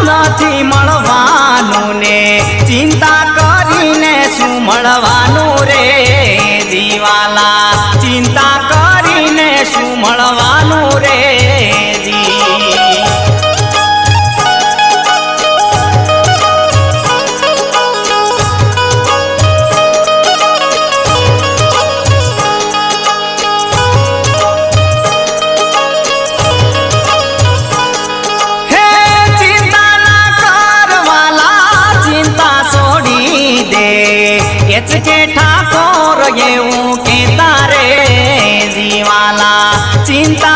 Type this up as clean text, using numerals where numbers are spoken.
નથી મળવાનું ને ચિંતા કરીને શું મળવાનું રે જીવાલા ચિંતા કરીને શું મળવાનું રે के ठाकोर ये के तारे जीवाला चिंता